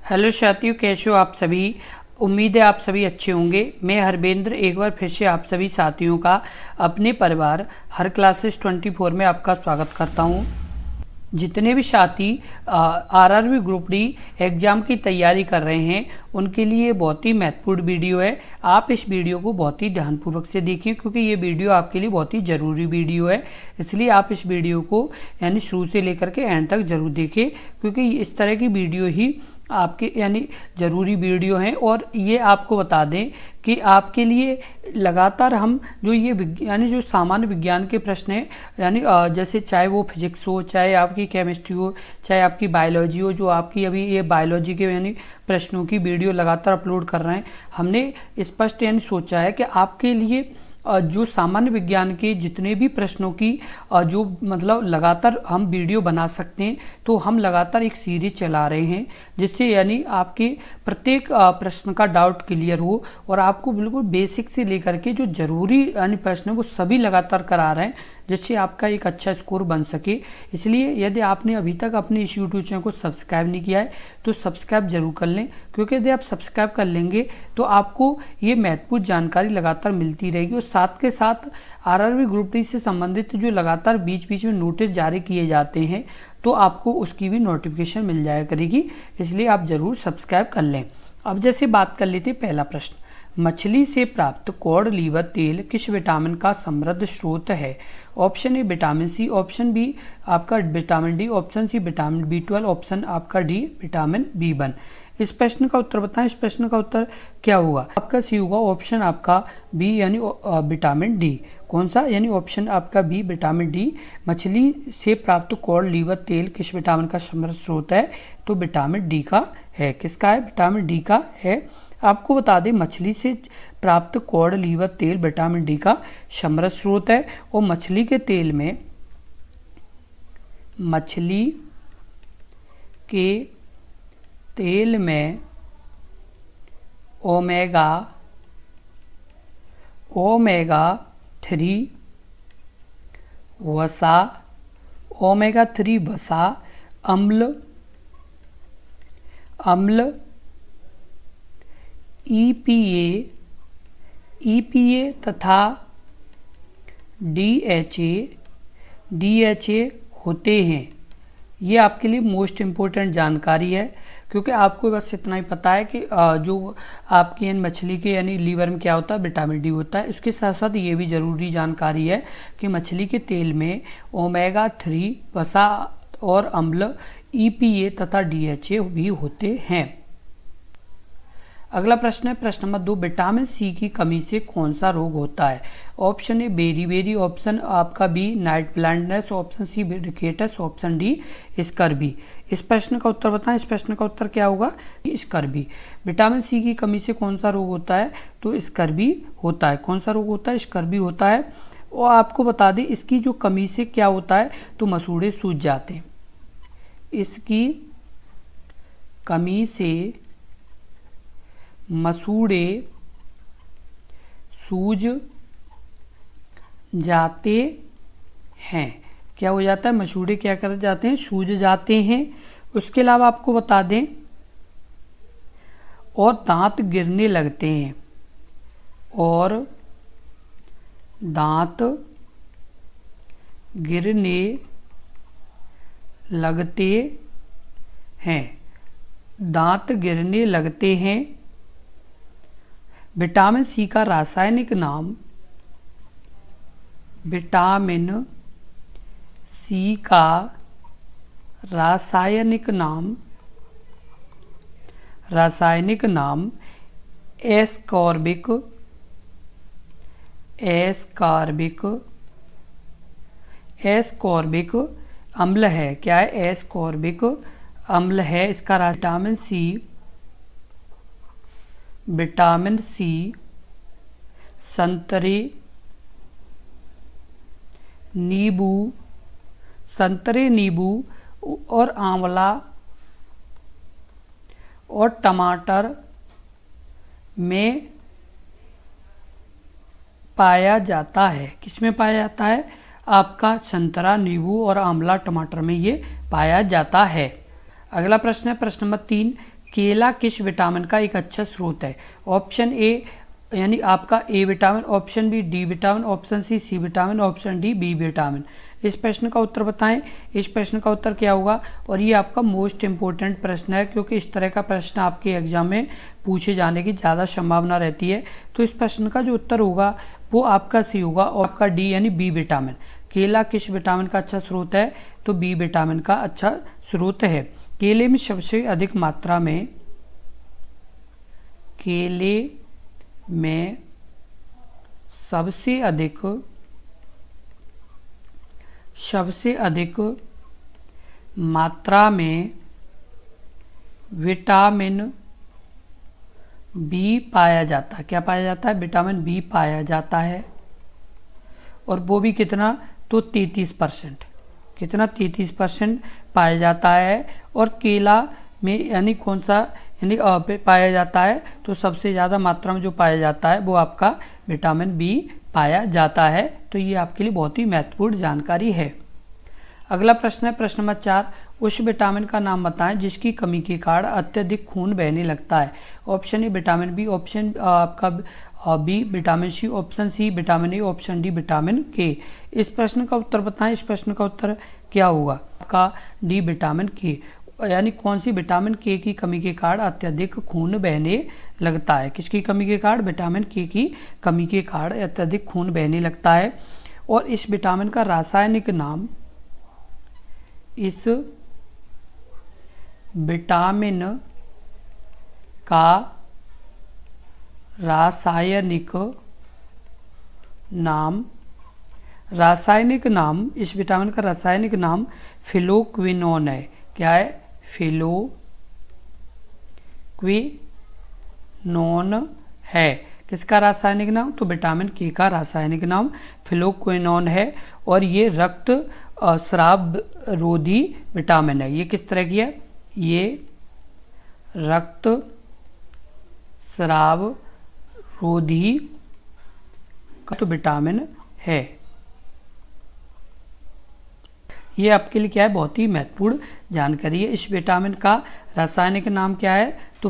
Hello साथियों, कैसे हो आप सभी। उम्मीद है आप सभी अच्छे होंगे। मैं हरबेंद्र एक बार फिर से आप सभी साथियों का अपने परिवार हर क्लासेस 24 में आपका स्वागत करता हूं। जितने भी साथी आरआरबी ग्रुप डी एग्ज़ाम की तैयारी कर रहे हैं उनके लिए बहुत ही महत्वपूर्ण वीडियो है। आप इस वीडियो को बहुत ही ध्यानपूर्वक से देखें क्योंकि ये वीडियो आपके लिए बहुत ही ज़रूरी वीडियो है। इसलिए आप इस वीडियो को यानी शुरू से लेकर के एंड तक ज़रूर देखें क्योंकि इस तरह की वीडियो ही आपके यानी ज़रूरी वीडियो हैं। और ये आपको बता दें कि आपके लिए लगातार हम जो ये यानी जो सामान्य विज्ञान के प्रश्न हैं यानी जैसे चाहे वो फिजिक्स हो, चाहे आपकी केमिस्ट्री हो, चाहे आपकी बायोलॉजी हो, जो आपकी अभी ये बायोलॉजी के यानी प्रश्नों की वीडियो लगातार अपलोड कर रहे हैं। हमने स्पष्ट यानी सोचा है कि आपके लिए जो सामान्य विज्ञान के जितने भी प्रश्नों की जो मतलब लगातार हम वीडियो बना सकते हैं, तो हम लगातार एक सीरीज चला रहे हैं जिससे यानी आपके प्रत्येक प्रश्न का डाउट क्लियर हो और आपको बिल्कुल बेसिक से लेकर के जो ज़रूरी यानी प्रश्न है वो सभी लगातार करा रहे हैं जिससे आपका एक अच्छा स्कोर बन सके। इसलिए यदि आपने अभी तक अपने इस यूट्यूब चैनल को सब्सक्राइब नहीं किया है तो सब्सक्राइब जरूर कर लें, क्योंकि यदि आप सब्सक्राइब कर लेंगे तो आपको ये महत्वपूर्ण जानकारी लगातार मिलती रहेगी। और साथ के साथ आरआरबी ग्रुप डी से संबंधित जो लगातार बीच बीच में नोटिस जारी किए जाते हैं तो आपको उसकी भी नोटिफिकेशन मिल जाया करेगी। इसलिए आप ज़रूर सब्सक्राइब कर लें। अब जैसे बात कर लेते हैं, पहला प्रश्न, मछली से प्राप्त कॉड लीवर तेल किस विटामिन का समृद्ध स्रोत है। Option A vitamin C, option B आपका vitamin D, option C vitamin B12, option आपका डी विटामिन B1। इस प्रश्न का उत्तर बताएं। इस प्रश्न का उत्तर क्या होगा? आपका सी होगा ऑप्शन आपका बी यानी विटामिन डी। कौन सा? यानी ऑप्शन आपका बी विटामिन डी। मछली से प्राप्त कॉड लीवर तेल किस विटामिन का समृद्ध स्रोत है? तो विटामिन डी का है। किसका है? विटामिन डी का है। आपको बता दें मछली से प्राप्त कॉड लीवर तेल विटामिन डी का समृद्ध स्रोत है। और मछली के तेल में ओमेगा 3 वसा, ओमेगा 3 वसा, अम्ल EPA तथा DHA होते हैं। ये आपके लिए मोस्ट इम्पोर्टेंट जानकारी है क्योंकि आपको बस इतना ही पता है कि जो आपकी मछली के यानी लीवर में क्या होता है, विटामिन डी होता है। इसके साथ साथ ये भी ज़रूरी जानकारी है कि मछली के तेल में ओमेगा 3 वसा और अम्ल EPA तथा DHA भी होते हैं। अगला प्रश्न है प्रश्न नंबर 2, विटामिन सी की कमी से कौन सा रोग होता है। ऑप्शन ए बेरी, ऑप्शन आपका B night blindness, option C rickets, option D scurvy. इस प्रश्न का उत्तर बताएं। इस प्रश्न का उत्तर क्या होगा? स्कर्वी। विटामिन सी की कमी से कौन सा रोग होता है? तो स्कर्वी होता है। कौन सा रोग होता है? स्कर्वी होता है। और आपको बता दें इसकी जो कमी से क्या होता है, तो मसूड़े सूज जाते हैं। इसकी कमी से मसूड़े सूज जाते हैं। क्या हो जाता है? मसूड़े क्या कर जाते हैं? सूज जाते हैं। उसके अलावा आपको बता दें और दांत गिरने लगते हैं, और दांत गिरने लगते हैं। दांत गिरने लगते हैं। विटामिन सी का रासायनिक नाम, विटामिन सी का रासायनिक नाम एस्कॉर्बिक अम्ल है। क्या है? एस्कॉर्बिक अम्ल है। इसका विटामिन सी संतरे, नींबू और आंवला और टमाटर में पाया जाता है। किसमें पाया जाता है? आपका संतरा, नींबू और आंवला, टमाटर में ये पाया जाता है। अगला प्रश्न है प्रश्न नंबर 3, केला किस विटामिन का एक अच्छा स्रोत है? ऑप्शन ए यानी आपका A vitamin, option B D vitamin, option C vitamin, option D B vitamin. इस प्रश्न का उत्तर बताएं। इस प्रश्न का उत्तर क्या होगा? और ये आपका मोस्ट इम्पोर्टेंट प्रश्न है, क्योंकि इस तरह का प्रश्न आपके एग्जाम में पूछे जाने की ज़्यादा संभावना रहती है। तो इस प्रश्न का जो उत्तर होगा वो आपका सी होगा, और आपका डी यानी बी विटामिन। केला किस विटामिन का अच्छा स्रोत है? तो बी विटामिन का अच्छा स्रोत है। केले में सबसे अधिक मात्रा में, केले में सबसे अधिक मात्रा में विटामिन बी पाया जाता है। क्या पाया जाता है? विटामिन बी पाया जाता है, और वो भी कितना? तो 33%। कितना? 33% पाया जाता है। और केला में यानी कौन सा यानी पाया जाता है? तो सबसे ज़्यादा मात्रा में जो पाया जाता है वो आपका विटामिन बी पाया जाता है। तो ये आपके लिए बहुत ही महत्वपूर्ण जानकारी है। अगला प्रश्न है प्रश्न नंबर 4। उस विटामिन का नाम बताएं जिसकी कमी के कारण अत्यधिक खून बहने लगता है। Option A vitamin B, option आपका B vitamin C, option C vitamin A, option D vitamin K. इस प्रश्न का उत्तर बताएं। इस प्रश्न का उत्तर क्या होगा? आपका डी विटामिन के। यानी कौन सी? विटामिन के की कमी के कारण अत्यधिक खून बहने लगता है। किसकी कमी के कारण? विटामिन के की कमी के कारण अत्यधिक खून बहने लगता है। और इस विटामिन का रासायनिक नाम, इस विटामिन का रासायनिक नाम इस विटामिन का रासायनिक नाम फिलोक्विनोन है। क्या है? फिलोक्विनोन है। किसका रासायनिक नाम? तो विटामिन के का रासायनिक नाम फिलोक्विनोन है। और ये रक्त स्राव रोधी विटामिन है। ये किस तरह की है? ये रक्त स्राव रोधी का तो विटामिन है। ये आपके लिए क्या है? बहुत ही महत्वपूर्ण जानकारी है। इस विटामिन का रासायनिक नाम क्या है? तो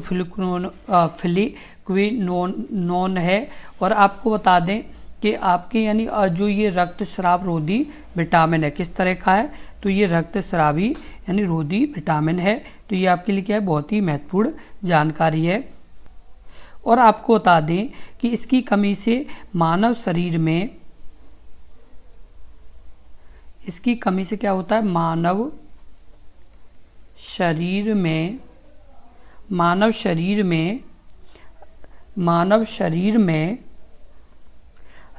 फिलिक्विनोन है। और आपको बता दें कि आपके यानी जो ये रक्त स्राव रोधी विटामिन है, किस तरह का है? तो ये रक्त स्रावी यानी रोधी विटामिन है। तो ये आपके लिए क्या है? बहुत ही महत्वपूर्ण जानकारी है। और आपको बता दें कि इसकी कमी से मानव शरीर में, इसकी कमी से क्या होता है? मानव शरीर में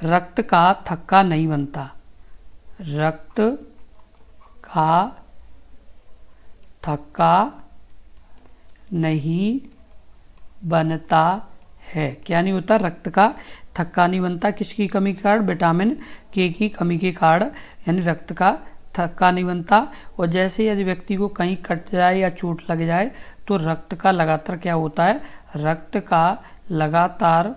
रक्त का थक्का नहीं बनता। रक्त का थक्का नहीं बनता है। क्या नहीं होता? रक्त का थक्का नहीं बनता। किसकी कमी के कारण? विटामिन के की कमी के कारण यानी रक्त का थक्का नहीं बनता। और जैसे यदि व्यक्ति को कहीं कट जाए या चोट लग जाए तो रक्त का लगातार क्या होता है? रक्त का लगातार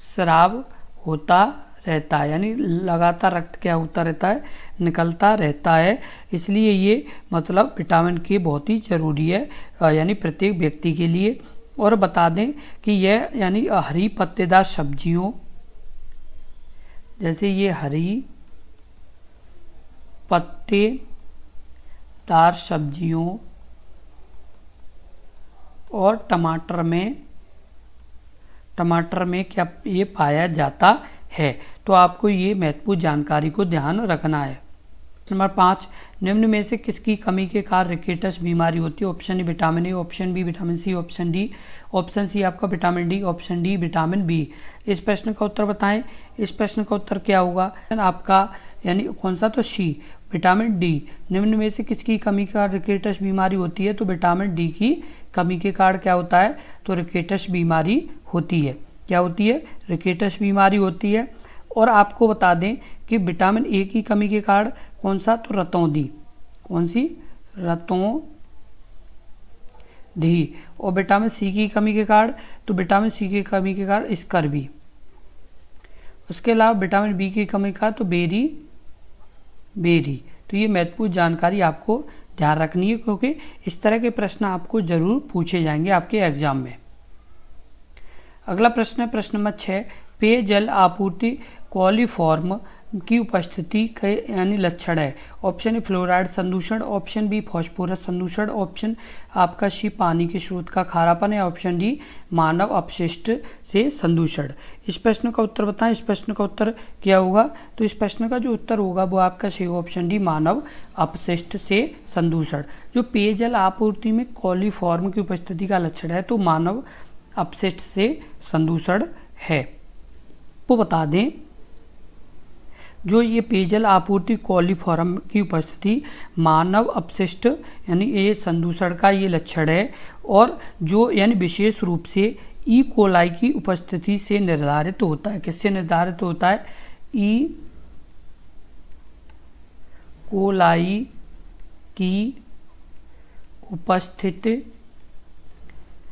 स्राव होता रहता है, यानी लगातार रक्त क्या होता रहता है? निकलता रहता है। इसलिए ये मतलब विटामिन के बहुत ही ज़रूरी है यानी प्रत्येक व्यक्ति के लिए। और बता दें कि यह यानी हरी पत्तेदार सब्जियों, जैसे ये हरी पत्तेदार सब्जियों और टमाटर में क्या ये पाया जाता है। तो आपको ये महत्वपूर्ण जानकारी को ध्यान रखना है। नंबर 5, निम्न में से किसकी कमी के कारण रिकेटस बीमारी होती है? Option A vitamin A, option B vitamin C, option D, option C आपका vitamin D, option D vitamin B. इस प्रश्न का उत्तर बताएं। इस प्रश्न का उत्तर क्या होगा? आपका यानी कौन सा? तो सी विटामिन डी। निम्न में से किसकी कमी के कारण रिकेटस बीमारी होती है? तो विटामिन डी की कमी के कारण क्या होता है? तो रिकेटस बीमारी होती है। क्या होती है? रिकेटस बीमारी होती है। और आपको बता दें कि विटामिन ए की कमी के कारण कौन सा? तो रतौंधी। कौन सी? रतौंधी। और विटामिन सी की कमी के कारण, तो विटामिन सी की कमी के कारण स्कर्वी। उसके अलावा विटामिन बी की कमी का तो बेरी। तो ये महत्वपूर्ण जानकारी आपको ध्यान रखनी है, क्योंकि इस तरह के प्रश्न आपको जरूर पूछे जाएंगे आपके एग्जाम में। अगला प्रश्न है प्रश्न नंबर 6, पेयजल आपूर्ति कॉलीफॉर्म की उपस्थिति के यानी लक्षण है। ऑप्शन ए फ्लोराइड संदूषण, ऑप्शन बी फॉस्फोरस संदूषण, ऑप्शन आपका सी पानी के स्रोत का खारापन है, ऑप्शन डी मानव अपशिष्ट से संदूषण। इस प्रश्न का उत्तर बताएं। इस प्रश्न का उत्तर क्या होगा? तो इस प्रश्न का जो उत्तर होगा वो आपका सही ऑप्शन डी मानव अपशिष्ट से संदूषण। जो पेयजल आपूर्ति में कॉलीफॉर्म की उपस्थिति का लक्षण है तो मानव अपशिष्ट से संदूषण है। तो बता दें जो ये पेयजल आपूर्ति कॉलीफॉर्म की उपस्थिति मानव अपशिष्ट यानी ये संदूषण का ये लक्षण है, और जो यानी विशेष रूप से ई कोलाई की उपस्थिति से निर्धारित होता है। किससे निर्धारित होता है? ई कोलाई की उपस्थिति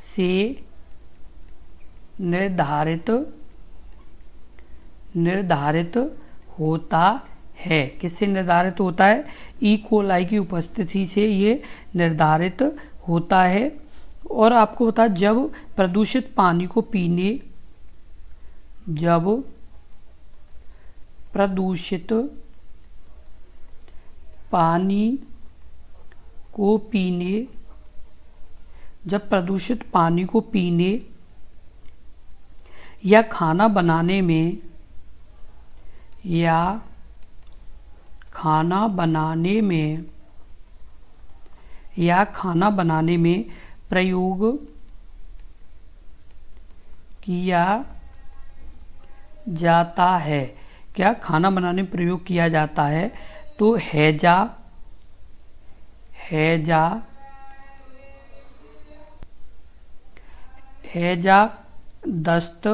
से निर्धारित होता है। किससे निर्धारित होता है? ई कोलाई की उपस्थिति से ये निर्धारित होता है। और आपको बता, जब प्रदूषित पानी को पीने जब प्रदूषित पानी को पीने या खाना बनाने में प्रयोग किया जाता है। क्या खाना बनाने में प्रयोग किया जाता है? तो हैजा दस्त,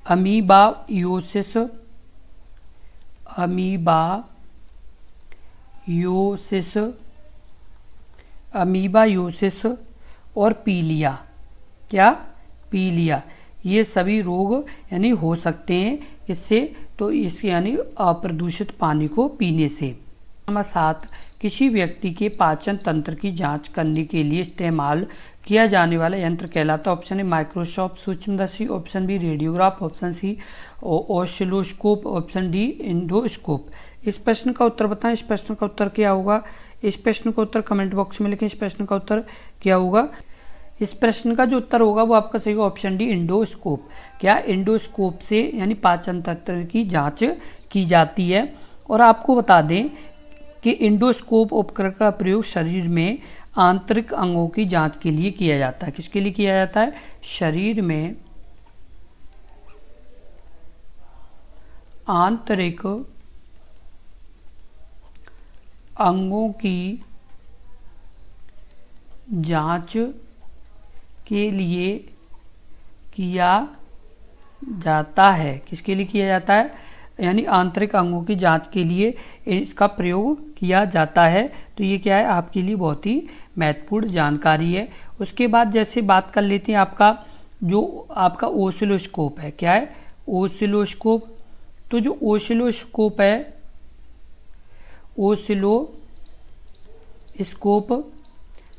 अमीबायोसिस और पीलिया ये सभी रोग यानी हो सकते हैं। इससे तो इस यानी अप्रदूषित पानी को पीने से। नंबर 7, किसी व्यक्ति के पाचन तंत्र की जांच करने के लिए इस्तेमाल किया जाने वाला यंत्र कहलाता है। ऑप्शन ए माइक्रोस्कोप सूक्ष्मदर्शी, option B radiograph, option C oscilloscope, option D endoscope. इस प्रश्न का उत्तर बताएं। इस प्रश्न का उत्तर क्या होगा? इस प्रश्न का उत्तर कमेंट बॉक्स में लिखें। इस प्रश्न का उत्तर क्या होगा? इस प्रश्न का जो उत्तर होगा वो आपका सही ऑप्शन डी एंडोस्कोप। क्या एंडोस्कोप से यानी पाचन तंत्र की जांच की जाती है। और आपको बता दें कि एंडोस्कोप उपकरण का प्रयोग शरीर में आंतरिक अंगों की जांच के लिए किया जाता है। किसके लिए किया जाता है? शरीर में आंतरिक अंगों की जांच के लिए किया जाता है। किसके लिए किया जाता है? यानी आंतरिक अंगों की जांच के लिए इसका प्रयोग किया जाता है। तो ये क्या है? आपके लिए बहुत ही महत्वपूर्ण जानकारी है। उसके बाद जैसे बात कर लेते हैं आपका ऑसिलोस्कोप है। क्या है? ऑसिलोस्कोप। तो जो ऑसिलोस्कोप है,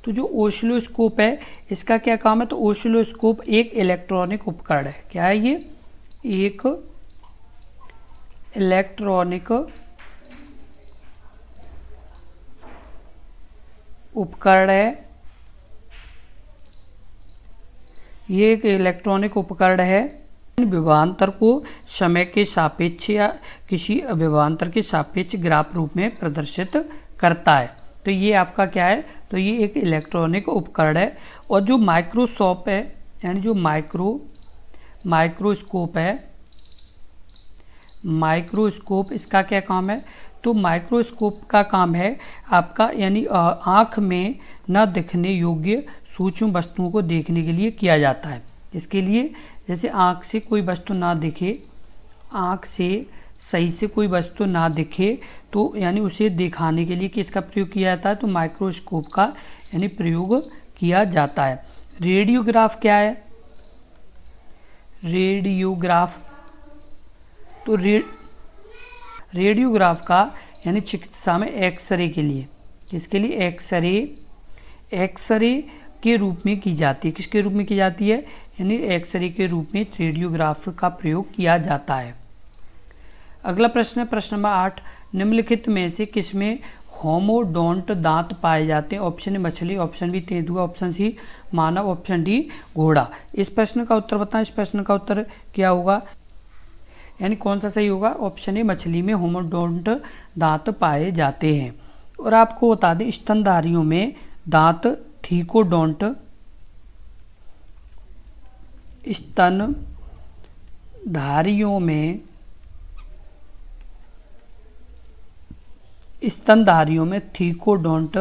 तो जो ऑसिलोस्कोप है इसका क्या काम है? तो ऑसिलोस्कोप एक इलेक्ट्रॉनिक उपकरण है। क्या है ये? एक इलेक्ट्रॉनिक उपकरण है। ये एक इलेक्ट्रॉनिक उपकरण है। विभवांतर को समय के सापेक्ष या किसी विभवांतर के सापेक्ष ग्राफ रूप में प्रदर्शित करता है। तो ये आपका क्या है? तो ये एक इलेक्ट्रॉनिक उपकरण है। और जो माइक्रोस्कोप है यानी जो माइक्रोस्कोप है, माइक्रोस्कोप इसका क्या काम है? तो माइक्रोस्कोप का काम है आपका यानी आँख में न दिखने योग्य सूक्ष्म वस्तुओं को देखने के लिए किया जाता है। इसके लिए जैसे आँख से कोई वस्तु ना दिखे, आँख से सही से कोई वस्तु ना दिखे तो यानी उसे दिखाने के लिए किसका प्रयोग किया जाता है? तो माइक्रोस्कोप का यानी प्रयोग किया जाता है। रेडियोग्राफ क्या है? रेडियोग्राफ तो रेडियोग्राफ का यानी चिकित्सा में एक्सरे के लिए, किसके लिए? एक्सरे के रूप में की जाती है। किसके रूप में की जाती है? यानी एक्सरे के रूप में रेडियोग्राफ का प्रयोग किया जाता है। अगला प्रश्न है प्रश्न नंबर 8, निम्नलिखित में से किसमें होमोडोंट दांत पाए जाते हैं? ऑप्शन ए मछली, ऑप्शन बी तेंदुआ, ऑप्शन सी मानव, ऑप्शन डी घोड़ा। इस प्रश्न का उत्तर बताएं। इस प्रश्न का उत्तर क्या होगा, यानी कौन सा सही होगा? ऑप्शन ए मछली में होमोडोंट दांत पाए जाते हैं। और आपको बता दें स्तनधारियों में दांत थिकोडोंट, स्तनधारियों में थिकोडोंट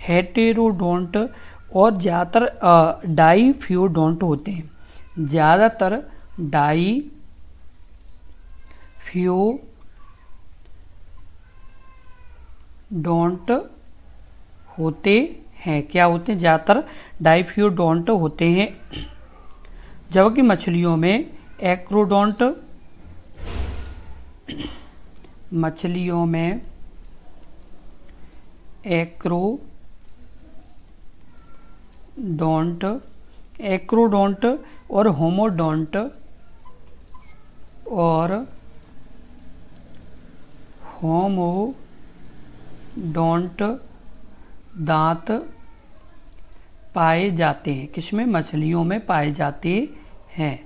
हेटेरोडोंट और ज़्यादातर डाईफ्यूडोंट होते हैं। ज़्यादातर डाईफ्यूडोंट होते हैं। क्या होते हैं? ज़्यादातर डाईफ्यूडोंट होते हैं। जबकि मछलियों में एक्रोडोंट, एक्रोडोंट और होमोडोंट दांत पाए जाते हैं। किसमें? मछलियों में पाए जाते हैं।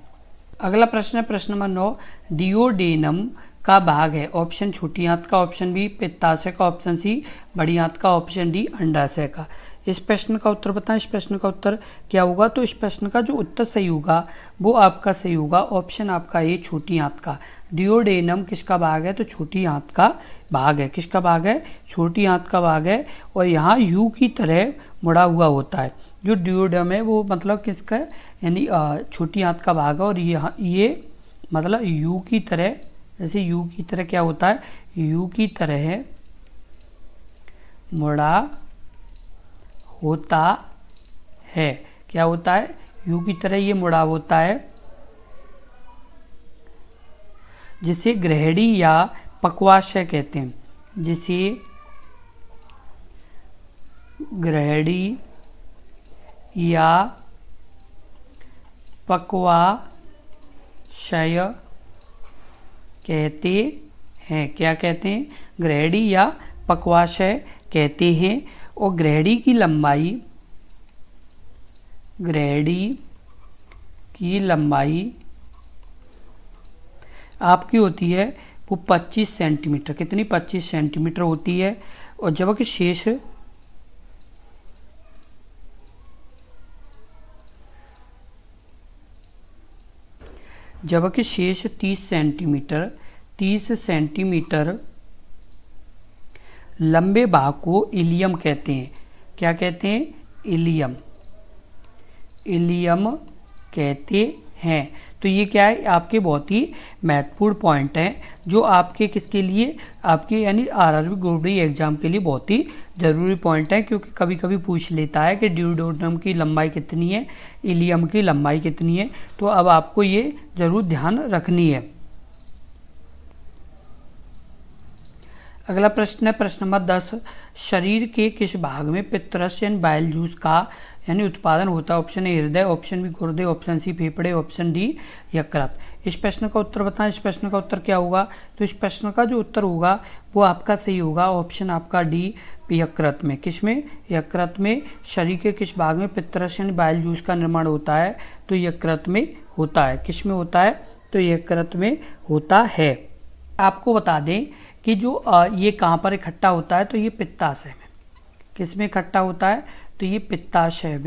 अगला प्रश्न है प्रश्न नंबर 9, डिओडेनम का भाग है? ऑप्शन छोटी आंत का, ऑप्शन बी पित्ताशय का, ऑप्शन सी बड़ी आंत का, ऑप्शन डी अंडाशय का। इस प्रश्न का उत्तर बताएं। इस प्रश्न का उत्तर क्या होगा? तो इस प्रश्न का जो उत्तर सही होगा वो आपका सही होगा ऑप्शन आपका ये छोटी आंत का। डिओडेनम किसका भाग है? तो छोटी आंत का भाग है। किसका भाग है? छोटी आंत का भाग है। और यहाँ यू की तरह मुड़ा हुआ होता है। जो डिओडेनम है वो मतलब किसका है? यानी छोटी आंत का भाग है। और ये मतलब यू की तरह, जैसे यू की तरह क्या होता है? यू की तरह मुड़ा होता है। क्या होता है? यू की तरह ये मुड़ा होता है, जिसे ग्रहणी या पक्वाशय कहते हैं। जिसे ग्रहणी या पक्वाशय कहते हैं। क्या कहते हैं? ग्रहणी या पक्वाशय कहते हैं। और ग्रहणी की लंबाई आपकी होती है वो 25 सेंटीमीटर। कितनी? 25 सेंटीमीटर होती है। और जबकि शेष 30 सेंटीमीटर लंबे भाग को इलियम कहते हैं। क्या कहते हैं? इलियम कहते हैं। तो ये क्या है? आपके बहुत ही महत्वपूर्ण पॉइंट हैं जो आपके किसके लिए? आपके यानी आरआरबी ग्रुप डी एग्जाम के लिए बहुत ही ज़रूरी पॉइंट है। क्योंकि कभी कभी पूछ लेता है कि डिओडेनम की लंबाई कितनी है, इलियम की लंबाई कितनी है। तो अब आपको ये ज़रूर ध्यान रखनी है। अगला प्रश्न है प्रश्न नंबर 10, शरीर के किस भाग में पित्तरस यानी बाइल जूस का यानी उत्पादन होता है? ऑप्शन ए हृदय, ऑप्शन बी गुर्दे, ऑप्शन सी फेफड़े, ऑप्शन डी यकृत। इस प्रश्न का उत्तर बताएं। इस प्रश्न का उत्तर क्या होगा? तो इस प्रश्न का जो उत्तर होगा वो आपका सही होगा ऑप्शन आपका डी यकृत में। किस में? यकृत में। शरीर के किस भाग में पित्तरस यानी बाइल जूस का निर्माण होता है? तो यकृत में होता है। किस में होता है? तो यकृत में होता है। आपको बता दें कि जो ये कहाँ पर इकट्ठा होता है? तो ये पित्ताशय में। किस में इकट्ठा होता है? तो ये पित्ताशय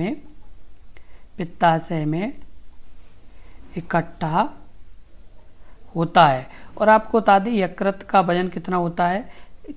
में इकट्ठा होता है। और आपको बता दें यकृत का वजन कितना होता है?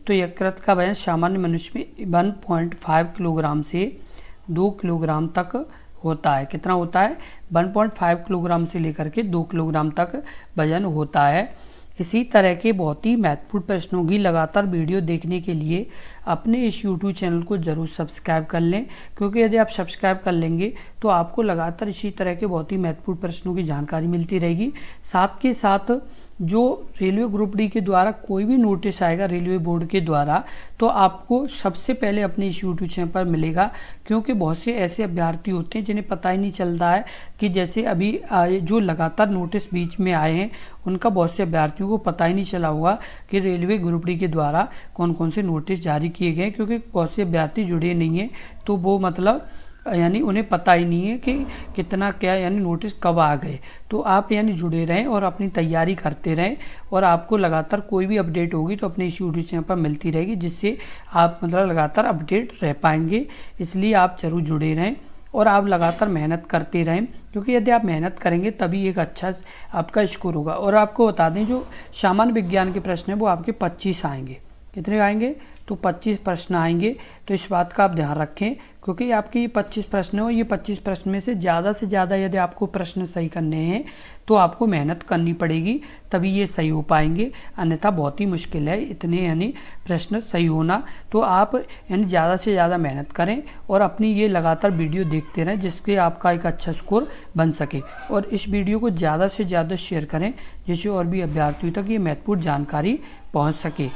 तो यकृत का वजन सामान्य मनुष्य में 1.5 किलोग्राम से 2 किलोग्राम तक होता है। कितना होता है? 1.5 किलोग्राम से लेकर के 2 किलोग्राम तक वजन होता है। इसी तरह के बहुत ही महत्वपूर्ण प्रश्नों की लगातार वीडियो देखने के लिए अपने इस YouTube चैनल को ज़रूर सब्सक्राइब कर लें, क्योंकि यदि आप सब्सक्राइब कर लेंगे तो आपको लगातार इसी तरह के बहुत ही महत्वपूर्ण प्रश्नों की जानकारी मिलती रहेगी। साथ के साथ जो रेलवे ग्रुप डी के द्वारा कोई भी नोटिस आएगा रेलवे बोर्ड के द्वारा, तो आपको सबसे पहले अपने इस यूट्यूब चैनल पर मिलेगा, क्योंकि बहुत से ऐसे अभ्यर्थी होते हैं जिन्हें पता ही नहीं चलता है कि जैसे अभी जो लगातार नोटिस बीच में आए हैं उनका बहुत से अभ्यर्थियों को पता ही नहीं चला होगा कि रेलवे ग्रुप डी के द्वारा कौन कौन से नोटिस जारी किए गए, क्योंकि बहुत से अभ्यर्थी जुड़े नहीं हैं, तो वो मतलब यानी उन्हें पता ही नहीं है कि कितना क्या यानी नोटिस कब आ गए। तो आप यानी जुड़े रहें और अपनी तैयारी करते रहें, और आपको लगातार कोई भी अपडेट होगी तो अपने इस यूट्यूब चैनल पर मिलती रहेगी, जिससे आप मतलब लगातार अपडेट रह पाएंगे। इसलिए आप जरूर जुड़े रहें और आप लगातार मेहनत करते रहें, क्योंकि यदि आप मेहनत करेंगे तभी एक अच्छा आपका स्कोर होगा। और आपको बता दें, जो सामान्य विज्ञान के प्रश्न हैं वो आपके 25 आएंगे। कितने आएंगे? तो 25 प्रश्न आएंगे। तो इस बात का आप ध्यान रखें, क्योंकि आपके ये 25 प्रश्न हो, ये 25 प्रश्न में से ज़्यादा यदि आपको प्रश्न सही करने हैं तो आपको मेहनत करनी पड़ेगी, तभी ये सही हो पाएंगे, अन्यथा बहुत ही मुश्किल है इतने यानी प्रश्न सही होना। तो आप यानी ज़्यादा से ज़्यादा मेहनत करें और अपनी ये लगातार वीडियो देखते रहें, जिससे आपका एक अच्छा स्कोर बन सके। और इस वीडियो को ज़्यादा से ज़्यादा शेयर करें, जिससे और भी अभ्यर्थियों तक ये महत्वपूर्ण जानकारी पहुँच सके।